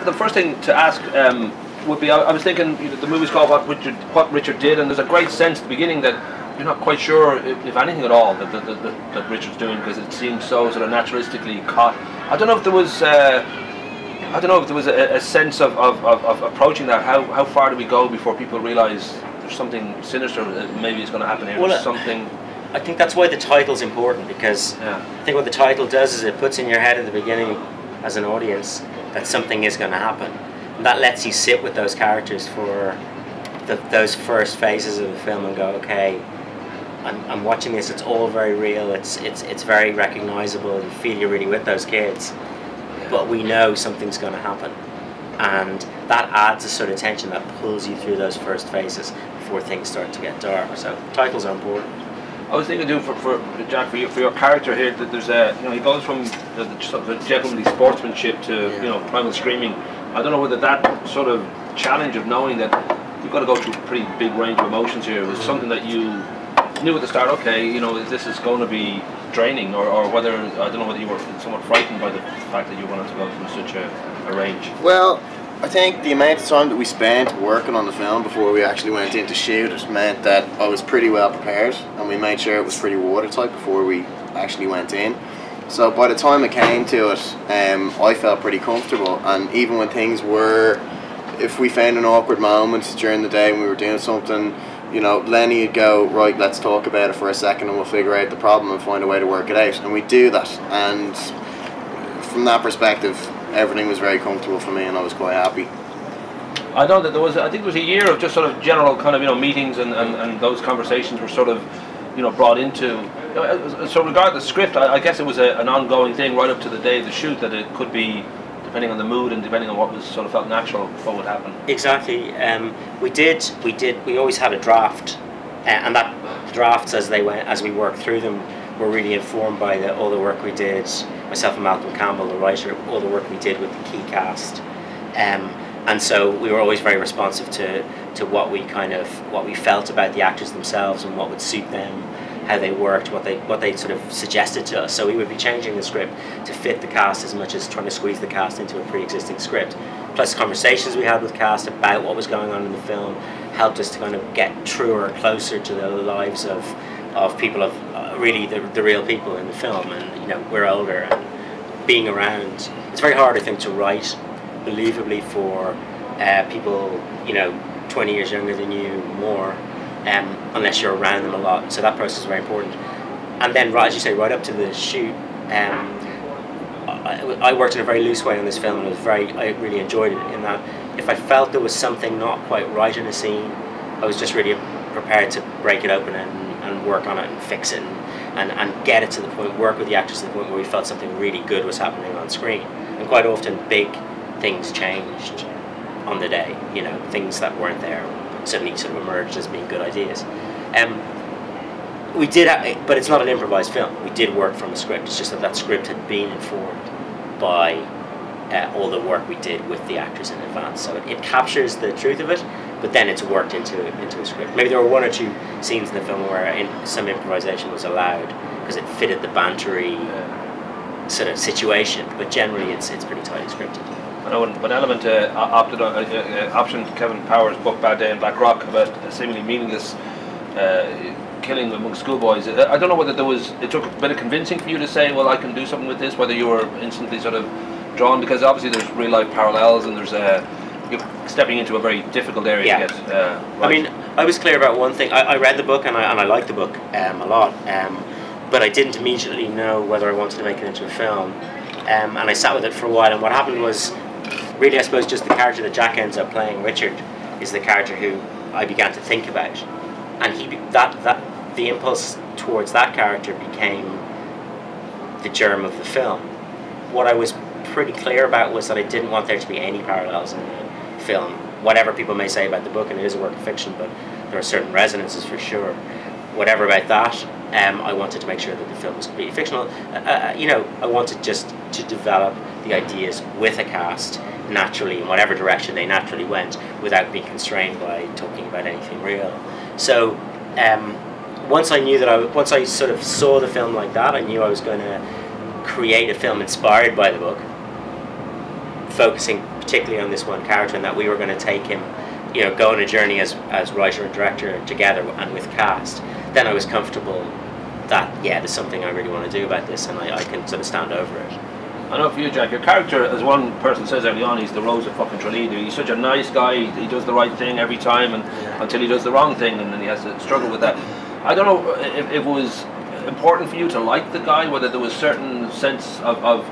the first thing to ask would be, I was thinking, the movie's called What Richard Did, and there's a great sense at the beginning that you're not quite sure if anything at all that Richard's doing, because it seems so sort of naturalistically caught. I don't know if there was a sense of approaching that. How far do we go before people realise there's something sinister maybe is going to happen here? Well, something. I think that's why the title's important, because I think what the title does is it puts in your head at the beginning as an audience that something is going to happen. And that lets you sit with those characters for those first phases of the film and go, okay, I'm watching this, it's all very real, it's very recognisable, you feel you're really with those kids, but we know something's going to happen. And that adds a sort of tension that pulls you through those first phases before things start to get dark. So titles are important. I was thinking, for Jack, for your character here, that there's he goes from the sort of gentlemanly sportsmanship to primal screaming. I don't know whether that sort of challenge of knowing that you've got to go through a pretty big range of emotions here was something that you knew at the start. Okay, this is going to be draining, or whether, I don't know whether you were somewhat frightened by the fact that you wanted to go through such a range. Well, I think the amount of time that we spent working on the film before we actually went in to shoot it meant that I was pretty well prepared, and we made sure it was pretty watertight before we actually went in. So by the time it came to it, I felt pretty comfortable, and even when things were, if we found an awkward moment during the day when we were doing something, Lenny would go, right, let's talk about it for a second and we'll figure out the problem and find a way to work it out. And we'd do that. And from that perspective, everything was very comfortable for me and I was quite happy. I know that I think there was a year of just sort of general kind of, meetings and those conversations were sort of, brought into. So regarding the script, I guess it was an ongoing thing right up to the day of the shoot, that it could be, depending on the mood and depending on what was sort of felt natural, what would happen. Exactly. We always had a draft, and that drafts as we worked through them were really informed by all the work we did, myself and Malcolm Campbell, the writer, all the work we did with the key cast, and so we were always very responsive to what we felt about the actors themselves and what would suit them, how they worked, what they sort of suggested to us. So we would be changing the script to fit the cast as much as trying to squeeze the cast into a pre-existing script. Plus conversations we had with cast about what was going on in the film helped us to kind of get truer, closer to the lives of people, of really the real people in the film. And we're older, and being around, it's very hard, I think, to write believably for people 20 years younger than you, more, unless you're around them a lot. So that process is very important. And then, as you say, right up to the shoot, I worked in a very loose way on this film, and I really enjoyed it, in that if I felt there was something not quite right in a scene, I was just really prepared to break it open and work on it and fix it and get it to the point, work with the actors to the point where we felt something really good was happening on screen. And quite often big things changed on the day, things that weren't there suddenly sort of emerged as being good ideas. We did, but it's not an improvised film. We did work from a script. It's just that script had been informed by all the work we did with the actors in advance. So it captures the truth of it, but then it's worked into a script. Maybe there were one or two scenes in the film where some improvisation was allowed because it fitted the bantery sort of situation, but generally it's pretty tightly scripted. I know when Element optioned Kevin Power's book Bad Day in Black Rock about a seemingly meaningless killing among schoolboys. I don't know whether it took a bit of convincing for you to say, well, I can do something with this, whether you were instantly sort of drawn, because obviously there's real life parallels and there's you're stepping into a very difficult area to get right. I mean, I was clear about one thing. I read the book and I liked the book a lot, but I didn't immediately know whether I wanted to make it into a film, and I sat with it for a while, and what happened was, really, I suppose, just the character that Jack ends up playing, Richard, is the character who I began to think about, and the impulse towards that character became the germ of the film. What I was pretty clear about was that I didn't want there to be any parallels in the film. Whatever people may say about the book, and it is a work of fiction, but there are certain resonances for sure. Whatever about that, I wanted to make sure that the film was completely fictional. I wanted just to develop the ideas with a cast naturally, in whatever direction they naturally went, without being constrained by talking about anything real. So once I sort of saw the film like that, I knew I was going to create a film inspired by the book, focusing particularly on this one character, and that we were going to take him, you know, go on a journey as writer and director together and with cast, then I was comfortable that, yeah, there's something I really want to do about this, and I can sort of stand over it. I know for you, Jack, your character, as one person says early on, he's the Rose of fucking Tralee. He's such a nice guy, he does the right thing every time, and until he does the wrong thing, and then he has to struggle with that. I don't know if it was important for you to like the guy, whether there was certain sense of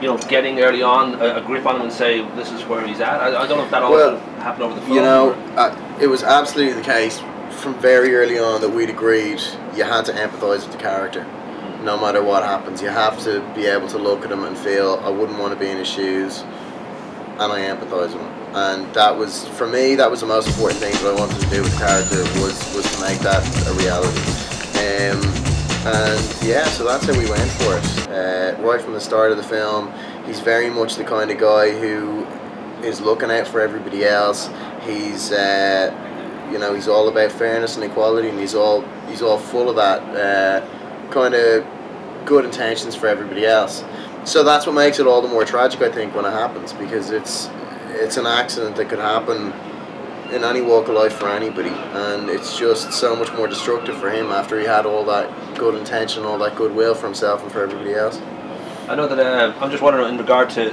you know, getting early on a grip on him and say, this is where he's at. I don't know if that all happened over the phone. You know, it was absolutely the case from very early on that we'd agreed you had to empathise with the character. No matter what happens, you have to be able to look at him and feel, I wouldn't want to be in his shoes, and I empathise with him. And that was, for me, that was the most important thing that I wanted to do with the character, was to make that a reality. And yeah, so that's how we went for it. Right from the start of the film, he's very much the kind of guy who is looking out for everybody else. He's you know, he's all about fairness and equality, and he's all full of that kind of good intentions for everybody else. So that's what makes it all the more tragic, I think, when it happens, because it's an accident that could happen in any walk of life for anybody, and it's just so much more destructive for him after he had all that good intention, all that goodwill for himself and for everybody else. I know that I'm just wondering, in regard to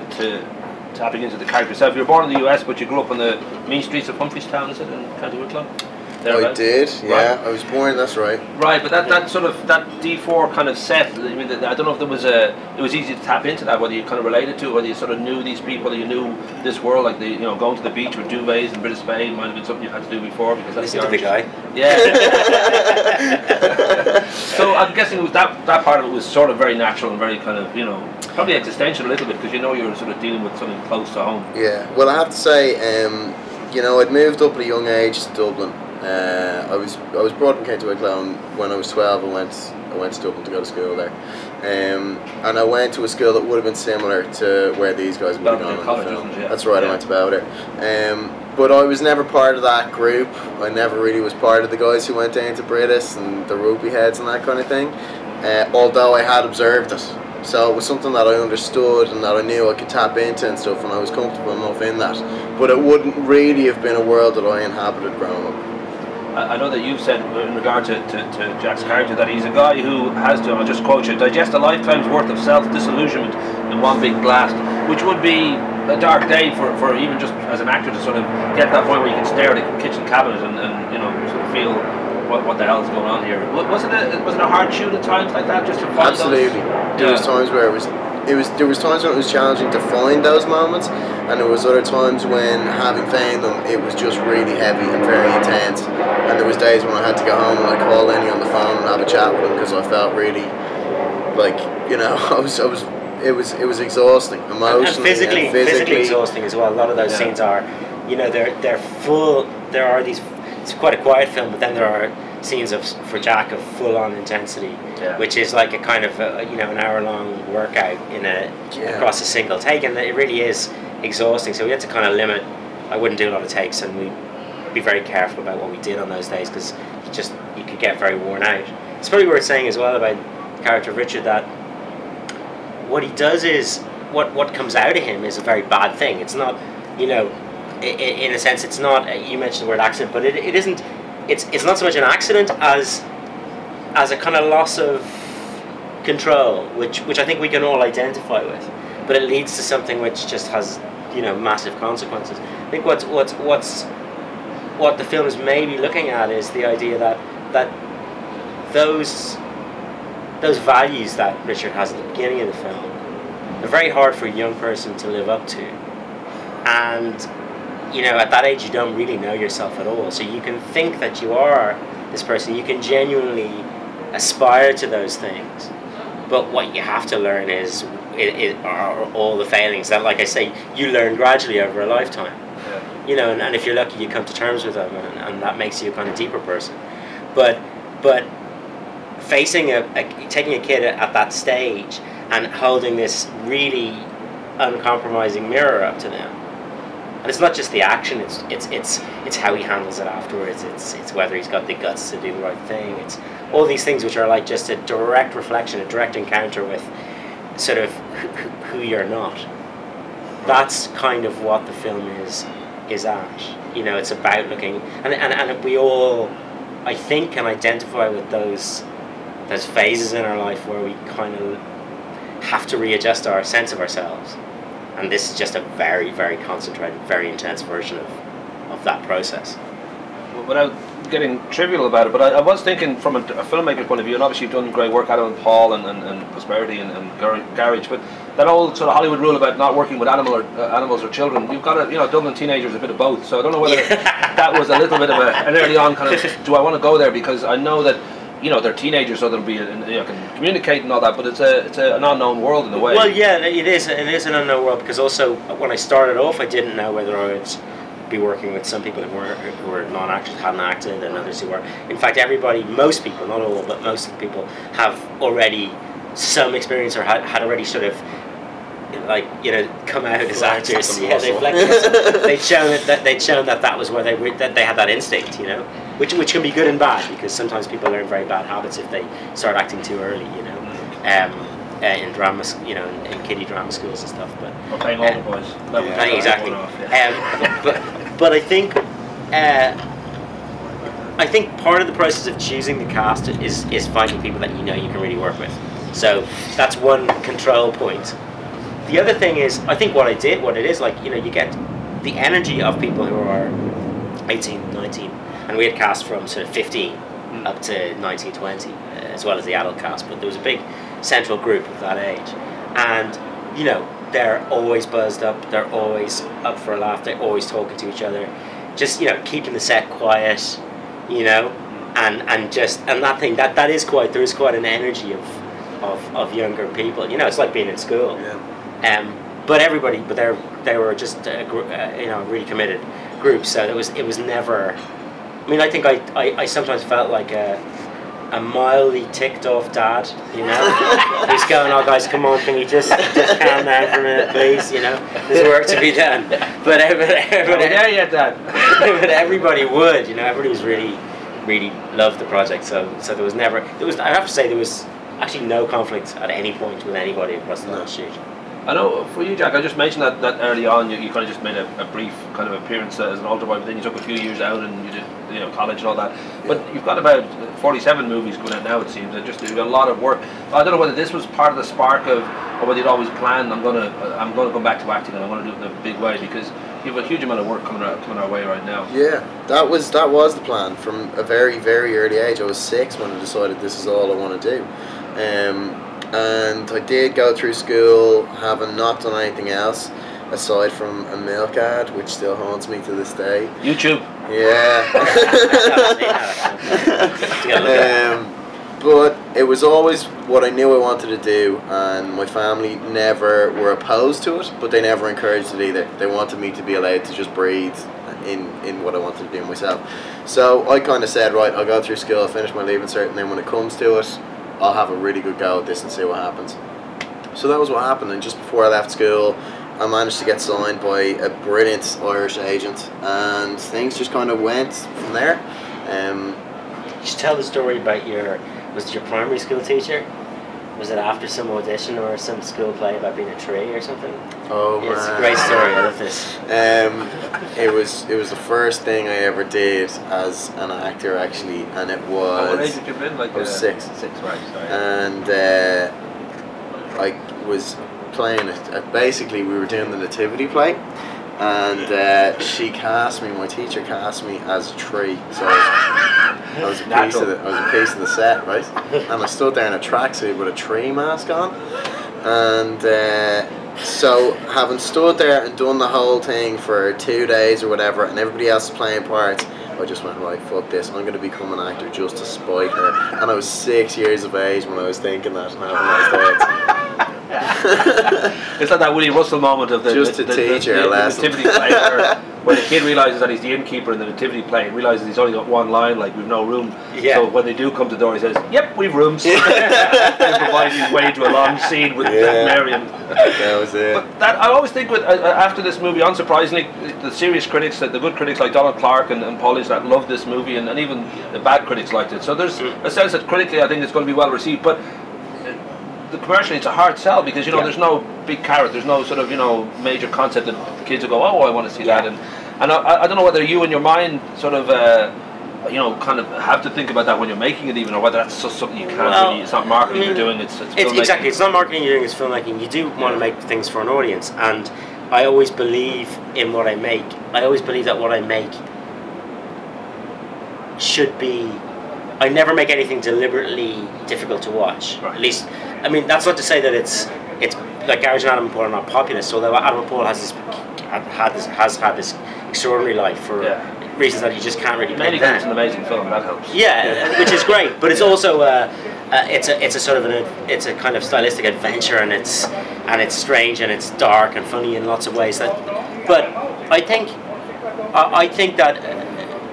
tapping into the character yourself, you were born in the US, but you grew up on the mean streets of Humphreys-Town, is it, in County Wicklow? I did, yeah. Right. I was born, that's right. Right, but that sort of, that D4 kind of set, I mean, I don't know if there was it was easy to tap into that, whether you kind of related to it, whether you sort of knew these people, whether you knew this world, like you know, going to the beach with duvets in British Bay might have been something you had to do before, because that's the Irish guy. Yeah. So I'm guessing it was that part of it was sort of very natural and very kind of, you know, probably existential a little bit, because you know you're sort of dealing with something close to home. Yeah, well, I have to say, you know, I'd moved up at a young age to Dublin. I was brought up in County Wicklow, and when I was 12 I went to Dublin to go to school there, and I went to a school that would have been similar to where these guys would have gone in the film. That's right, I went to Belvedere. But I was never part of that group. I never really was part of the guys who went down to Britis and the rugby heads and that kind of thing, although I had observed it. So it was something that I understood and that I knew I could tap into and stuff, and I was comfortable enough in that. But it wouldn't really have been a world that I inhabited growing up. I know that you've said in regard to Jack's character that he's a guy who has to, I'll just quote you, digest a lifetime's worth of self-disillusionment in one big blast, which would be a dark day for even just as an actor to sort of get that point where you can stare at a kitchen cabinet and you know, sort of feel what the hell is going on here. Was it a hard shoot at times like that, just to find Absolutely. There was times where there was times when it was challenging to find those moments, and there was other times when, having found them, it was just really heavy and very intense. And there was days when I had to go home and I'd call Lenny on the phone and have a chat with him, because I felt really like, you know, it was exhausting emotionally and physically exhausting as well. A lot of those scenes are, you know, they're full. There are these. It's quite a quiet film, but then there are scenes for Jack of full-on intensity, which is like a kind of you know, an hour-long workout across a single take, and it really is exhausting. So we had to kind of limit. I wouldn't do a lot of takes, and we'd be very careful about what we did on those days, because you could get very worn out. It's probably worth saying as well about the character of Richard that what he does is what comes out of him is a very bad thing. It's not, you know, in a sense, it's not. You mentioned the word accident, but it isn't. It's not so much an accident as a kind of loss of control, which I think we can all identify with. But it leads to something which just has, you know, massive consequences. I think what the film is maybe looking at is the idea that those values that Richard has at the beginning of the film are very hard for a young person to live up to, and you know, at that age you don't really know yourself at all, so you can think that you are this person, you can genuinely aspire to those things, but what you have to learn are all the failings that, like I say, you learn gradually over a lifetime. You know, and if you're lucky you come to terms with them, and that makes you a kind of deeper person. But facing taking a kid at that stage and holding this really uncompromising mirror up to them. And it's not just the action; it's how he handles it afterwards. It's whether he's got the guts to do the right thing. It's all these things which are like just a direct reflection, a direct encounter with sort of who you're not. that's kind of what the film is at. You know, it's about looking, and we all, I think, can identify with those phases in our life where we kind of have to readjust our sense of ourselves, and this is just a very, very concentrated, very intense version of that process. Without getting trivial about it, but I was thinking from a filmmaker point of view, and obviously you've done great work, Adam and Paul, and Prosperity and Garage, but that old sort of Hollywood rule about not working with animals or children, you've got Dublin teenagers, a bit of both, so I don't know whether that was a little bit of an early on kind of, do I want to go there, because I know that, you know, they're teenagers, so they'll be, can communicate and all that, but it's an unknown world in a way. Well, yeah, it is an unknown world, because also when I started off, I didn't know whether I would be working with some people who were non-actors, hadn't acted, and others who were. In fact, most people, not all, but most of the people have already some experience or had already sort of, like, you know, come out as actors. Yeah, they'd shown that was where they had that instinct, you know, which can be good and bad, because sometimes people learn very bad habits if they start acting too early, you know. In drama, you know, in kiddie drama schools and stuff, but we're playing all the boys. Exactly. But I think part of the process of choosing the cast is finding people that you know you can really work with. So that's one control point. The other thing is, I think what it is, like, you know, you get the energy of people who are 18, 19, and we had cast from sort of 15 up to 19, 20, as well as the adult cast, but there was a big central group of that age, and, you know, they're always buzzed up, they're always up for a laugh, they're always talking to each other, just, you know, keeping the set quiet, you know, and that thing, that is quite, there is quite an energy of younger people, you know, it's like being in school. But they were just you know, really committed group, so it was never, I mean, I think I sometimes felt like a mildly ticked off dad, you know, who's going, oh guys, come on, can you just calm down for a minute, please, you know, there's work to be done. But everybody would, you know, everybody was really loved the project, so there was I have to say, there was actually no conflict at any point with anybody across the last shoot. I know for you, Jack, I just mentioned that early on you kind of just made a brief kind of appearance as an altar boy, but then you took a few years out and you did, you know, college and all that. But you've got about 47 movies going out now, it seems, and just you've got a lot of work. I don't know whether this was part of the spark of, or whether you'd always planned, I'm gonna go back to acting and I'm gonna do it in a big way, because you have a huge amount of work coming our way right now. Yeah, that was the plan from a very, very early age. I was 6 when I decided this is all I want to do. And I did go through school having not done anything else aside from a milk ad, which still haunts me to this day. YouTube. Yeah. But it was always what I knew I wanted to do, and my family never were opposed to it, but they never encouraged it either. They wanted me to be allowed to just breathe in what I wanted to do myself. So I kind of said, right, I'll go through school, I'll finish my leaving cert, and then when it comes to it, I'll have a really good go at this and see what happens. So that was what happened, and just before I left school, I managed to get signed by a brilliant Irish agent, and things just kind of went from there. You should tell the story about was it your primary school teacher? Was it after some audition or some school play about being a tree or something? Oh, yeah, it's a great story, I love this. It was the first thing I ever did as an actor, actually, and it was... What age did you been? Like, I was 6. 6, right, sorry. And I was playing it, basically we were doing the nativity play, and she cast me, my teacher cast me as a tree, so I was a piece of the set, right? And I stood there in a tracksuit with a tree mask on, and so having stood there and done the whole thing for 2 days or whatever, and everybody else is playing parts, I just went, right, fuck this, I'm going to become an actor just to spite her. And I was 6 years of age when I was thinking that and having those thoughts. It's like that Willie Russell moment of the nativity play where the kid realises that he's the innkeeper in the nativity play and realises he's only got one line, like, we've no room. Yeah. So when they do come to the door, he says, yep, we've rooms. Improvises his way to a long scene with Marion. That was it. But that, I always think with after this movie, unsurprisingly, the serious critics, the good critics like Donald Clark and Paul Lynch that loved this movie, and even the bad critics liked it. So there's a sense that critically I think it's going to be well received. But the commercially it's a hard sell because you know Yeah. there's no big carrot, there's no sort of major concept that kids will go, oh, I want to see that, and I don't know whether you in your mind sort of kind of have to think about that when you're making it even, or whether that's just something you can't really, it's not marketing you're doing, it's filmmaking. Exactly, it's not marketing you're doing, it's filmmaking. You do want to make things for an audience, and I always believe in what I make. I always believe that what I make should be, I never make anything deliberately difficult to watch. Right. At least, I mean, that's not to say that it's like Garage and Adam and Paul are not populist, although Adam and Paul has had this extraordinary life for reasons that you just can't really Mainly pin because it's down. an amazing film, that helps. Yeah, which is great, but it's also it's a sort of it's a kind of stylistic adventure, and it's strange and it's dark and funny in lots of ways. But I think that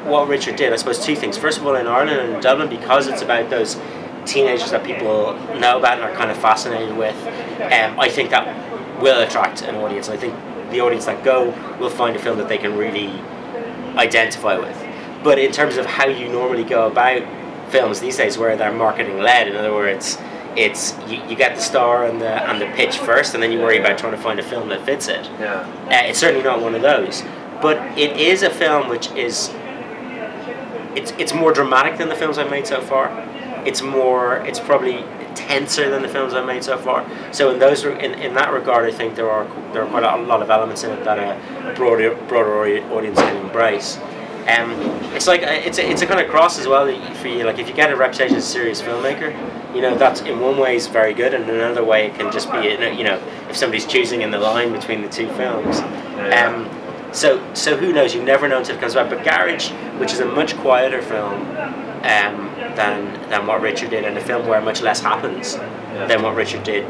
what Richard did, I suppose, two things. First of all, in Ireland and in Dublin, because it's about those teenagers that people know about and are kind of fascinated with, I think that will attract an audience. I think the audience that go will find a film that they can really identify with. But in terms of how you normally go about films these days, where they're marketing led, in other words, you get the star and the pitch first, and then you worry about trying to find a film that fits it. It's certainly not one of those, but it is a film which is it's more dramatic than the films I've made so far. It's probably tenser than the films I've made so far. So in that regard, I think there are quite a lot of elements in it that a broader audience can embrace. It's like it's a kind of cross as well for you. Like if you get a reputation as a serious filmmaker, that's in one way is very good, and in another way it can just be if somebody's choosing in the line between the two films. So who knows? You never know until it comes out. But Garage, which is a much quieter film than what Richard did, and a film where much less happens than what Richard did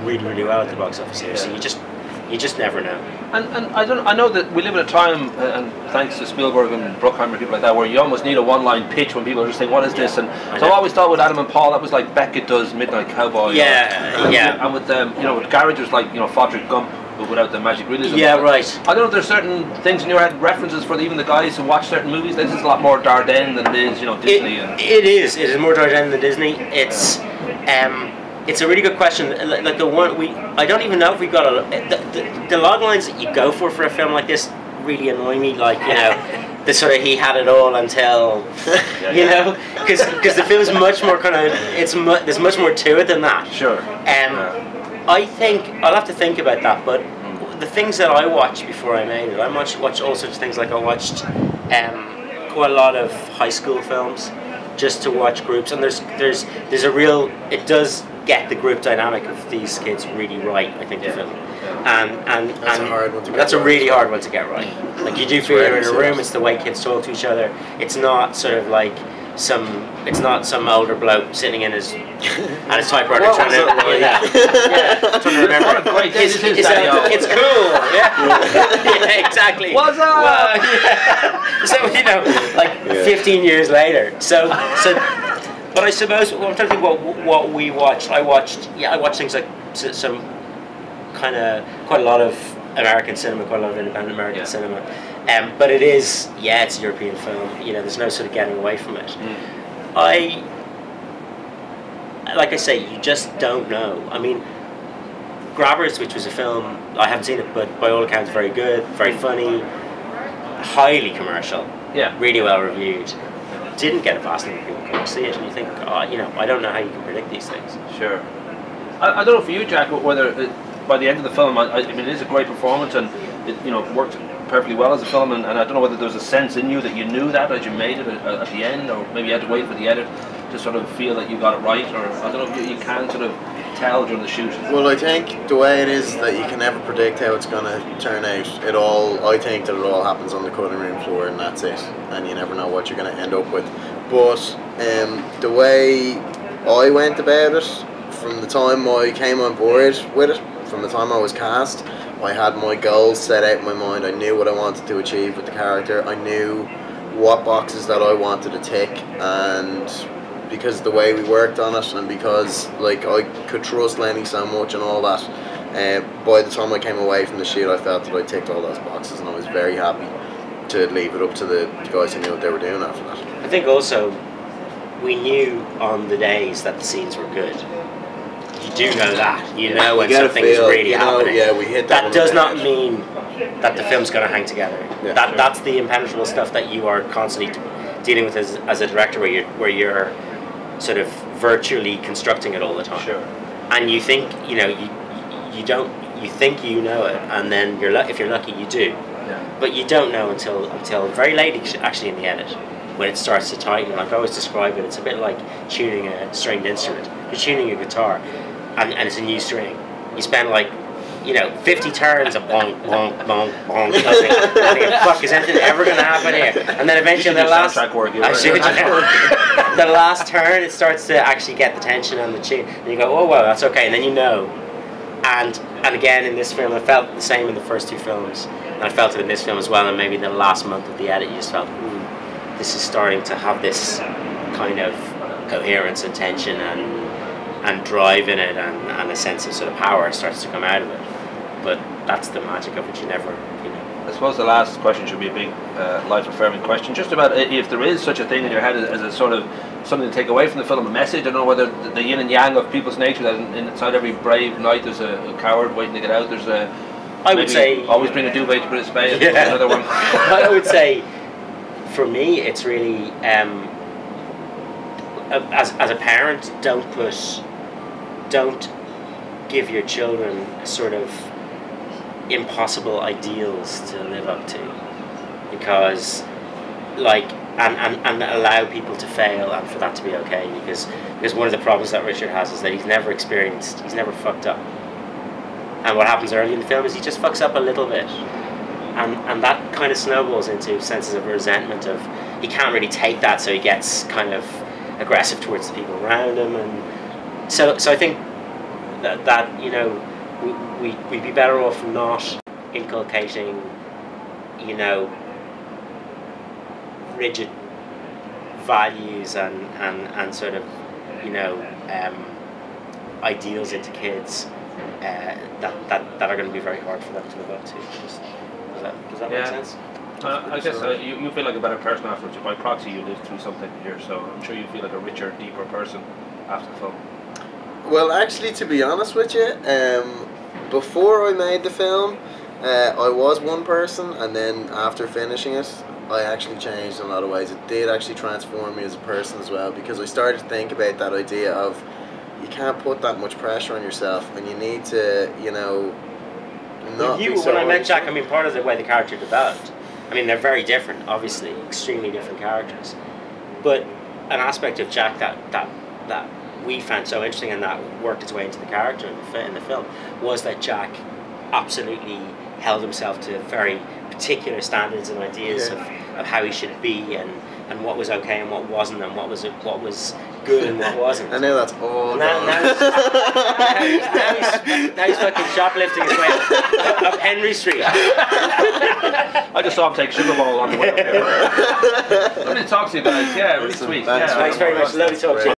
really, really well at the box office here. So you just never know. And I know that we live in a time, and thanks to Spielberg and Bruckheimer, people like that, where you almost need a one-line pitch when people are just saying, "What is this?" And so I've always thought with Adam and Paul, that was like Beckett does Midnight Cowboy. And with with Garage, it was like Fodrick Gump, but without the magic realism. Yeah, right. I don't know if there's certain things in your head, references for even the guys who watch certain movies. This is a lot more Dardenne than it is, Disney. It is more Dardenne than Disney. It's a really good question. Like the one I don't even know if we got the log lines that you go for a film like this really annoy me. Like the sort of he had it all until because the film's much more kind of there's much more to it than that. Sure. I think I'll have to think about that, but the things that I watched before I made it, I watched all sorts of things. Like I watched quite a lot of high school films just to watch groups, and there's a real, it does get the group dynamic of these kids really right, I think, the film. And that's a hard one to get that's right. a really hard one to get right. Like you do feel you're in a room, it's the way kids talk to each other. It's not sort of like some older bloke sitting in his at his typewriter trying to remember. What a great day this is, it's cool. Yeah, exactly. What's up? Well, so 15 years later. So but I suppose I'm trying to think what we watched. I watched things like some kind of quite a lot of American cinema, quite a lot of independent American cinema. But it is, it's a European film. There's no sort of getting away from it. Like I say, you just don't know. I mean, Grabbers, which was a film, I haven't seen it, but by all accounts very good, very funny, highly commercial, really well reviewed. Didn't get a vast number of people come to see it, and you think, I don't know how you can predict these things. Sure. I don't know for you, Jack, whether by the end of the film, I mean, it is a great performance, and it worked perfectly well as a film, and I don't know whether there's a sense in you that you knew that as you made it at the end, or maybe you had to wait for the edit to sort of feel that you got it right, or I don't know if you can sort of tell during the shoot. Well, I think the way it is that you can never predict how it's going to turn out. I think that it all happens on the cutting room floor, and that's it, and you never know what you're going to end up with. But the way I went about it, from the time I came on board with it, from the time I was cast, I had my goals set out in my mind. I knew what I wanted to achieve with the character. I knew what boxes that I wanted to tick, and because of the way we worked on it, and because I could trust Lenny so much and all that, by the time I came away from the shoot, I felt that I ticked all those boxes, and I was very happy to leave it up to the guys who knew what they were doing after that. I think also we knew on the days that the scenes were good. do know that. You know when you something is really happening. Yeah, we hit that. That does not mean that the film's going to hang together. Yeah. That's the impenetrable stuff that you are constantly dealing with as a director, where you're sort of virtually constructing it all the time. Sure. And you think you don't. You think you know it, and then if you're lucky, you do. Yeah. But you don't know until very late, actually, in the edit, when it starts to tighten. Like I always describe it, it's a bit like tuning a stringed instrument. You're tuning a guitar, and it's a new string. You spend 50 turns of bonk, bonk, bonk, bonk. Fuck, is anything ever going to happen here? And then eventually the last the last turn, it starts to actually get the tension and the tune, and you go, oh well, that's okay, and then you know. And again in this film, I felt the same in the first two films, and I felt it in this film as well. And maybe in the last month of the edit, you just felt, this is starting to have this kind of coherence and tension and drive in it, and a sense of sort of power starts to come out of it. But that's the magic of it. You never. I suppose the last question should be a big life-affirming question, just about if there is such a thing in your head as a sort of something to take away from the film, a message. I don't know whether the yin and yang of people's nature, that inside every brave knight there's a coward waiting to get out. There's I would say always bring a duvet to put a spade. Yeah. Another one. I would say, for me, it's really as a parent, don't give your children a sort of impossible ideals to live up to, because and allow people to fail and for that to be okay, because one of the problems that Richard has is that he's never fucked up, and what happens early in the film is he just fucks up a little bit, and that kind of snowballs into senses of resentment of he can't really take that, so he gets kind of aggressive towards the people around him, and so I think that we'd be better off not inculcating, rigid values and sort of, ideals into kids that are going to be very hard for them to live up to. Does that make sense? I guess you feel like a better person afterwards. By proxy, you lived through something here, so I'm sure you feel like a richer, deeper person after the film. Well, actually, to be honest with you, before I made the film, I was one person, and then after finishing it, I actually changed in a lot of ways. It did actually transform me as a person as well, because I started to think about that idea of you can't put that much pressure on yourself, and you need to, not be so when I met Jack, I mean, part of the way the character developed, I mean, they're very different, obviously, extremely different characters, but an aspect of Jack that we found so interesting and that worked its way into the character in the film was that Jack absolutely held himself to very particular standards and ideas of how he should be, and what was okay and what wasn't, and what was good and what wasn't. I know that's all. Now he's fucking shoplifting his way up Henry Street. I just saw him take sugar ball on the way up there. Lovely to talk to you guys. Yeah, really sweet. Thanks very much. Lovely to talk to you.